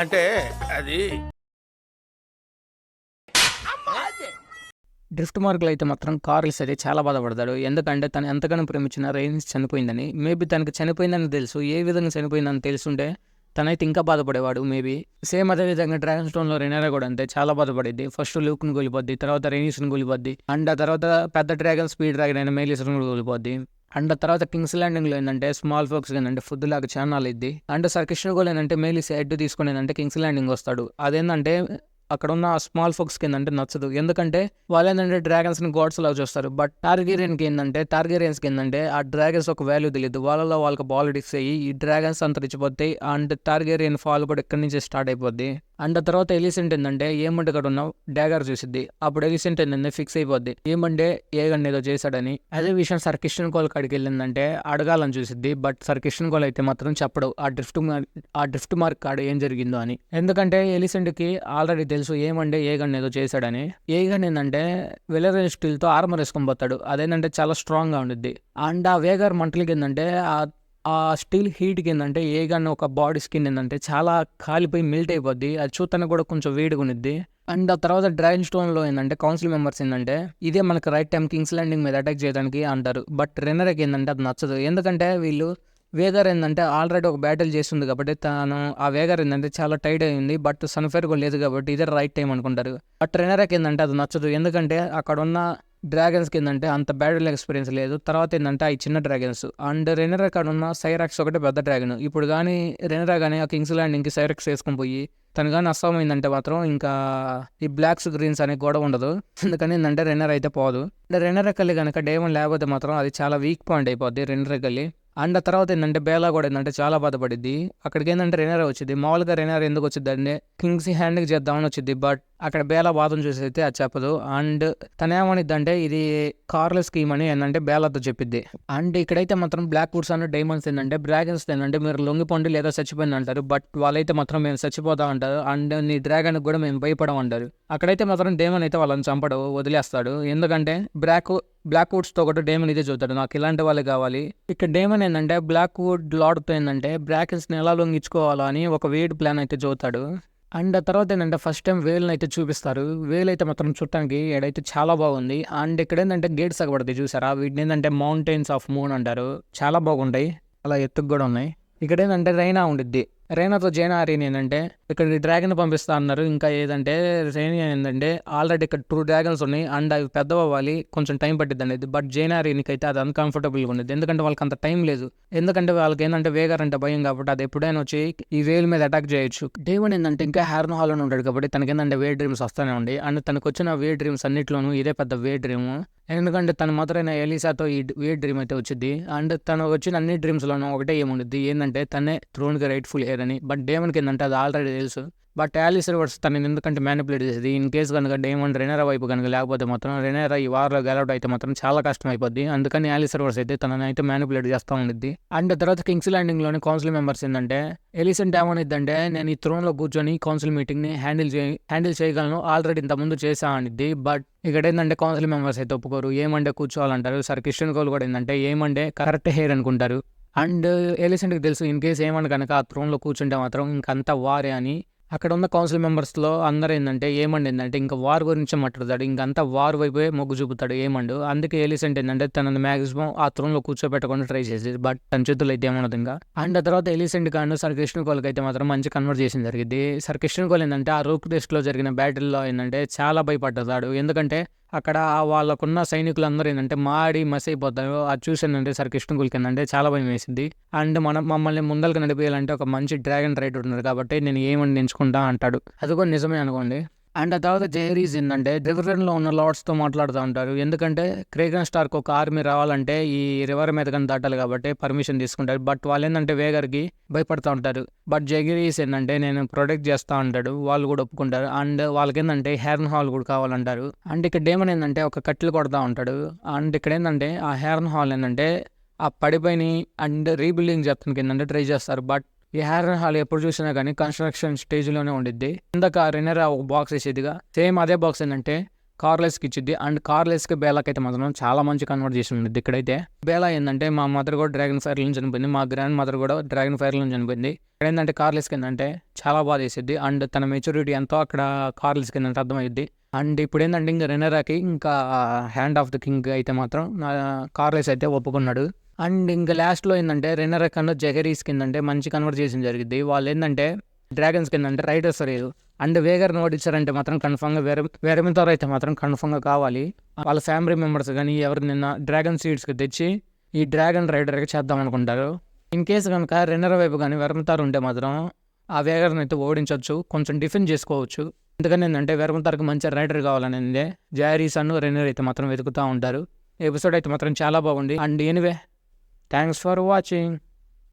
అంటే అది డ్రిఫ్ట్ మార్కులు అయితే మాత్రం కార్ల్స్ అయితే చాలా బాధపడతాడు. ఎందుకంటే తను ఎంతగానో ప్రేమించిన రైన్స్ చనిపోయిందని. మేబీ తనకు చనిపోయిందని తెలుసు. ఏ విధంగా చనిపోయిందని తెలుసుంటే తనైతే ఇంకా బాధపడేవాడు మేబీ. సేమ్ అదే విధంగా డ్రాగన్ స్టోన్లో రెనేరా కూడా అంతే చాలా బాధపడింది. ఫస్ట్ లూక్ని కూలిపోద్ది, తర్వాత రెయిన్స్ని కూలిపోద్ది, అండ్ ఆ తర్వాత పెద్ద డ్రాగన్ స్పీడ్ డ్రాగన్ అయిన మేలిస్ని కూడా కూలిపోద్ది. అండ్ ఆ తర్వాత కింగ్స్ ల్యాండింగ్లో ఏంటంటే స్మాల్ ఫోక్స్ ఏంటంటే ఫుడ్ లాగా ఛానల్ ఇద్ది. అండ్ సార్ కృష్ణ గోల్ ఏంటంటే మేలిస్ హెడ్ తీసుకుని ఏంటంటే కింగ్స్ ల్యాండింగ్ వస్తాడు. అదేంటంటే అక్కడ ఉన్న స్మాల్ ఫోక్స్ కి ఏంటంటే నచ్చదు. ఎందుకంటే వాళ్ళు ఏంటంటే డ్రాగన్స్ ని గాడ్స్ లాగా చూస్తారు. బట్ టార్గేరియన్కి ఏంటంటే ఆ డ్రాగన్స్ ఒక వాల్యూ తెలియదు. వాళ్ళలో వాళ్ళకి పాలిటిక్స్ అయ్యి ఈ డ్రాగన్స్ అంతరించిపోతాయి. అండ్ టార్గేరియన్ ఫాల్ కూడా ఇక్కడ నుంచి స్టార్ట్ అయిపోద్ది. అండ్ ఆ తర్వాత ఎలిసెంట్ ఏంటంటే ఏమంటే ఇక్కడ ఉన్న డాగర్ చూసిద్ది. అప్పుడు ఎలిసెంట్ ఏంటంటే ఫిక్స్ అయిపోద్ది ఏమంటే ఏగండి ఏదో చేశాడని. అదే విషయం సర్ కిషన్ కోల్ కాడికి వెళ్ళిందంటే అడగాలని చూసిద్ది. బట్ సర్ కిషన్ కోల్ అయితే మాత్రం చెప్పడు ఆ డ్రిఫ్ట్ మార్క్ కాడ ఏం జరిగిందో అని. ఎందుకంటే ఎలిసెంట్ కి ఆల్రెడీ తెలుసు ఏమంటే ఏగండి ఏదో చేశాడని. ఏగన్ ఏంటంటే వెలరైన్ స్టీల్ తో ఆర్మర్ వేసుకొని పోతాడు. అదేంటంటే చాలా స్ట్రాంగ్ గా ఉండిద్ది. అండ్ ఆ వేగర్ మంటలకి ఏంటంటే ఆ స్టీల్ హీట్కి ఏంటంటే ఏగన్ ఒక బాడీ స్కిన్ ఏంటంటే చాలా కాలిపోయి మెల్ట్ అయిపోద్ది. అది చూడటానికి కూడా కొంచెం వేడిగా ఉన్నిద్ది. అండ్ ఆ తర్వాత డ్రాగన్ స్టోన్లో ఏంటంటే కౌన్సిల్ మెంబర్స్ ఏంటంటే ఇదే మనకు రైట్ టైం కింగ్స్ ల్యాండింగ్ మీద అటాక్ చేయడానికి అంటారు. బట్ రెనర్కి ఏంటంటే అది నచ్చదు. ఎందుకంటే వీళ్ళు వేగర్ ఏంటంటే ఆల్రెడీ ఒక బ్యాటిల్ చేస్తుంది కాబట్టి తను ఆ వేగర్ ఏంటంటే చాలా టైట్ అయింది. బట్ సన్ఫైర్ కూడా లేదు కాబట్టి ఇదే రైట్ టైం అనుకుంటారు. బట్ రెనర్కి ఏంటంటే అది నచ్చదు. ఎందుకంటే అక్కడ ఉన్న డ్రాగన్స్కి ఏంటంటే అంత బ్యాటిల్ ఎక్స్పీరియన్స్ లేదు. తర్వాత ఏంటంటే అవి చిన్న డ్రాగన్స్. అండ్ రెనరా కాడ ఉన్న సైరాక్స్ ఒకటే పెద్ద డ్రాగన్. ఇప్పుడు కానీ రెనరా కానీ ఆ కింగ్స్ ల్యాండింగ్కి సైరాక్స్ వేసుకొని పోయి తను కానీ అస్సామైందంటే మాత్రం ఇంకా ఈ బ్లాక్స్ గ్రీన్స్ అనే గొడవ ఉండదు. ఎందుకని ఏంటంటే రెనర్ అయితే పోదు. రెనర్ కల్లి కనుక డేమన్ లేకపోతే మాత్రం అది చాలా వీక్ పాయింట్ అయిపోద్ది రెనర్ కల్లి. అండ్ ఆ తర్వాత ఏంటంటే బేలా కూడా ఏంటంటే చాలా బాధపడిద్ది. అక్కడికి ఏంటంటే రెనర్ వచ్చింది. మామూలుగా రెనర్ ఎందుకు వచ్చింది అంటే కింగ్స్ హ్యాండ్కి చేద్దామని వచ్చింది. బట్ అక్కడ బేలా బాధం చూసి అయితే అది చెప్పదు. అండ్ తనేమనిద్ది అంటే ఇది కార్లెస్ స్కీమ్ అని ఏంటంటే బేలాతో చెప్పిద్ది. అండ్ ఇక్కడైతే మాత్రం బ్లాక్ వుడ్స్ అండ్ డైమండ్స్ ఏంటంటే డ్రాగన్స్ ఏంటంటే మీరు లొంగిపోండి లేదా చచ్చిపోయింది అంటారు. బట్ వాళ్ళైతే మాత్రం మేము చచ్చిపోతాం అంటారు. అండ్ నీ డ్రాగన్ కూడా మేము భయపడం అంటారు. అక్కడైతే మాత్రం డేమన్ అయితే వాళ్ళని చంపడు, వదిలేస్తాడు. ఎందుకంటే బ్లాక్ వుడ్స్ తో ఒకటి డేమన్ ఇదే చూస్తాడు, నాకు ఇలాంటి వాళ్ళు కావాలి. ఇక్కడ డేమన్ ఏంటంటే బ్లాక్ వుడ్ లార్డ్తో ఏంటంటే బ్రాకెన్స్ ని ఎలా లొంగించుకోవాలో అని ఒక వేడ్ ప్లాన్ అయితే చూస్తాడు. అండ్ ఆ తర్వాత ఏంటంటే ఫస్ట్ టైం వేల్ని అయితే చూపిస్తారు. వేల్ అయితే మాత్రం చుట్టానికి ఏడైతే చాలా బాగుంది. అండ్ ఇక్కడ ఏంటంటే గేట్స్ అగబడతాయి చూసారా, వీటిని ఏంటంటే మౌంటైన్స్ ఆఫ్ మూన్ అంటారు. చాలా బాగుంటాయి, అలా ఎత్తుకు కూడా ఉన్నాయి. ఇక్కడ ఏంటంటే రైనా ఉండిద్ది. రైనాతో జైనారీని ఏంటంటే ఇక్కడ డ్రాగన్ పంపిస్తా అన్నారు. ఇంకా ఏదంటే రైనా ఏంటంటే ఆల్రెడీ ఇక్కడ 2 డ్రాగన్స్ ఉన్నాయి అండ్ అవి పెద్దవ్వాలి, కొంచెం టైం పట్టిద్ది అనేది. బట్ జైనారీనికి అయితే అది అన్కంఫర్టబుల్గా ఉండేది. ఎందుకంటే వాళ్ళకి అంత టైం లేదు. ఎందుకంటే వాళ్ళకి ఏంటంటే వేగర్ అంటే భయం కాబట్టి అది ఎప్పుడైనా వచ్చి ఈ వేల్ మీద అటాక్ చేయొచ్చు. డేవన్ ఏంటంటే ఇంకా హ్యార్న్ హాల్ అని ఉంటాడు కాబట్టి తనకి ఏంటంటే వే డ్రీమ్స్ వస్తూనే ఉండి. అండ్ తనకు వచ్చిన వే డ్రీమ్స్ అన్నిట్లోనూ ఇదే పెద్ద వే డ్రీమ్. ఎందుకంటే తన మాత్రమే ఎలిసాతో ఈ వే డ్రీమ్ అయితే వచ్చింది. అండ్ తను వచ్చిన అన్ని డ్రీమ్స్లోనూ ఒకటే ఏముండిద్ది ఏంటంటే తనే థ్రోన్కి రైట్ఫుల్ హెయిర్ అని. బట్ డేమన్కి ఏంటంటే అది ఆల్రెడీ తెలుసు. బట్ యాలిస్ రివర్స్ తనని ఎందుకంటే మ్యానిపులేట్ చేసేది. ఇన్ కేసు కనుక డేమన్ రెనరా వైపు కనుక లేకపోతే మాత్రం రెనరా ఈ వార్లో గెలవడం అయితే మాత్రం చాలా కష్టం అయిపోద్ది. అందుకని యాలిస్ రివర్స్ అయితే తనని అయితే మ్యానిపులేట్ చేస్తూ ఉండిద్ది. అండ్ తర్వాత కింగ్స్ ల్యాండింగ్లోని కౌన్సిల్ మెంబర్స్ ఏంటంటే ఎలిసెంట్ ఏమనిద్దంటే నేను ఈ థ్రోన్లో కూర్చొని కౌన్సిల్ మీటింగ్ని హ్యాండిల్ చేయగలను, ఆల్రెడీ ఇంతకుముందు చేసా అనిద్ది. బట్ ఇక్కడ ఏంటంటే కౌన్సిల్ మెంబర్స్ అయితే ఒప్పుకోరు, ఏమంటే కూర్చోవాలంటారు. సరే కిషన్ కోల్ కూడా ఏంటంటే ఏమంటే కరెక్ట్ హెయిర్ అనుకుంటారు. అండ్ ఎలిసెంట్కి తెలుసు ఇన్ కేసు ఏమని కనుక ఆ థ్రోన్లో కూర్చుంటే మాత్రం ఇంకంతా వారే అని. అక్కడ ఉన్న కౌన్సిల్ మెంబర్స్లో అందరూ ఏంటంటే ఏంటంటే ఇంకా వార్ గురించి మాట్లాడతాడు. ఇంకంతా వార్ వైపే మొగ్గు చూపుతాడు ఏమండు. అందుకే ఎలిసెంట్ ఏంటంటే తనని మ్యాక్సిమం ఆ థ్రోన్లో కూర్చోబెట్టకుండా ట్రై చేసేది. బట్ తన చేతుల్లో అయితే ఏమన్నది ఇంకా. అండ్ ఆ తర్వాత ఎలిసెంట్ కాను సర్ కృష్ణ కోల్కి అయితే మాత్రం మంచి కన్వర్జేషన్ జరిగింది. సర్ కృష్ణ కోల్ ఏంటంటే ఆ రూక్ టెస్ట్లో జరిగిన బ్యాటిల్లో ఏంటంటే చాలా భయపడ్డాడు. ఎందుకంటే అక్కడ వాళ్ళకున్న సైనికులందరూ ఏంటంటే మాడి మసైపోతారు. అది చూసిందంటే సర్ కృష్ణ కోల్కి ఏంటంటే చాలా భయం వేసింది. అండ్ మమ్మల్ని ముందరికి నడిపేయాలంటే ఒక మంచి డ్రాగన్ రైడర్ ఉన్నారు కాబట్టి నేను ఏమని ఎంచుకుంటా అంటాడు. అది కూడా నిజమే అనుకోండి. అండ్ ఆ తర్వాత జెరీస్ ఏంటంటే రివర్లో ఉన్న లార్డ్స్తో మాట్లాడుతూ ఉంటారు. ఎందుకంటే క్రేగన్ స్టార్క్ ఒక ఆర్మీ రావాలంటే ఈ రివర్ మీద కానీ దాటాలి కాబట్టి పర్మిషన్ తీసుకుంటారు. బట్ వాళ్ళు ఏంటంటే వేగర్కి భయపడుతూ ఉంటారు. బట్ జెరీస్ ఏంటంటే నేను ప్రొటెక్ట్ చేస్తా అంటాడు. వాళ్ళు కూడా ఒప్పుకుంటారు. అండ్ వాళ్ళకి ఏంటంటే హెర్న్ హాల్ కూడా కావాలంటారు. అండ్ ఇక్కడ డేమన్ ఏంటంటే ఒక కట్టెలు కొడతా ఉంటాడు. అండ్ ఇక్కడ ఏంటంటే ఆ హెర్న్ హాల్ ఏంటంటే ఆ పడిపోయి అండ్ రీబిల్డింగ్ చేస్తానికి ఏంటంటే ట్రై చేస్తారు. బట్ ఈ హెర్న్ హాల్ ఎప్పుడు చూసినా కానీ కన్స్ట్రక్షన్ స్టేజ్లోనే ఉండిద్ది. ఇందాక రెనరా ఒక బాక్స్ వేసేదిగా సేమ్ అదే బాక్స్ ఏంటంటే కార్లెస్కి ఇచ్చిద్ది. అండ్ కార్లెస్కి బేలాకి అయితే మాత్రం చాలా మంచి కన్వర్జేషన్ ఉంది ఇక్కడైతే. బేలా ఏంటంటే మా మదర్ కూడా డ్రాగన్ ఫైర్లో చనిపోయింది, మా గ్రాండ్ మదర్ కూడా డ్రాగన్ ఫైర్లో చనిపోయింది. ఇక్కడ ఏంటంటే కార్లెస్కి ఏంటంటే చాలా బాధ వేసిద్ది. అండ్ తన మెచ్యూరిటీ ఎంతో అక్కడ కార్లెస్కి ఏంటంటే అర్థమైద్ది. అండ్ ఇప్పుడు ఏంటంటే ఇంకా రెనరాకి ఇంకా హ్యాండ్ ఆఫ్ ద కింగ్ అయితే మాత్రం కార్లెస్ అయితే ఒప్పుకున్నాడు. అండ్ ఇంకా లాస్ట్లో ఏంటంటే రెనరా కన్నా జెహరీస్కి ఏంటంటే మంచి కన్వర్జేషన్ జరిగింది. వాళ్ళు ఏంటంటే డ్రాగన్స్కి ఏంటంటే రైడర్స్ లేదు. అండ్ వేగర్ని ఓడించారంటే మాత్రం కన్ఫామ్గా వేరమితారు అయితే మాత్రం కన్ఫామ్గా కావాలి. వాళ్ళ ఫ్యామిలీ మెంబర్స్ కానీ ఎవరు నిన్న డ్రాగన్ సీడ్స్కి తెచ్చి ఈ డ్రాగన్ రైడర్కి చేద్దాం అనుకుంటారు. ఇన్ కేసు కనుక రెనర్ వైపు కానీ వెరమితారు ఉంటే మాత్రం ఆ వేగర్ని అయితే ఓడించవచ్చు, కొంచెం డిఫెండ్ చేసుకోవచ్చు. ఎందుకని ఏంటంటే వెరమితారుకి మంచి రైడర్ కావాలనేదే జారీస్ అను రెనర్ అయితే మాత్రం వెతుకుతూ ఉంటారు. ఎపిసోడ్ అయితే మాత్రం చాలా బాగుంది. And anyway, thanks for watching.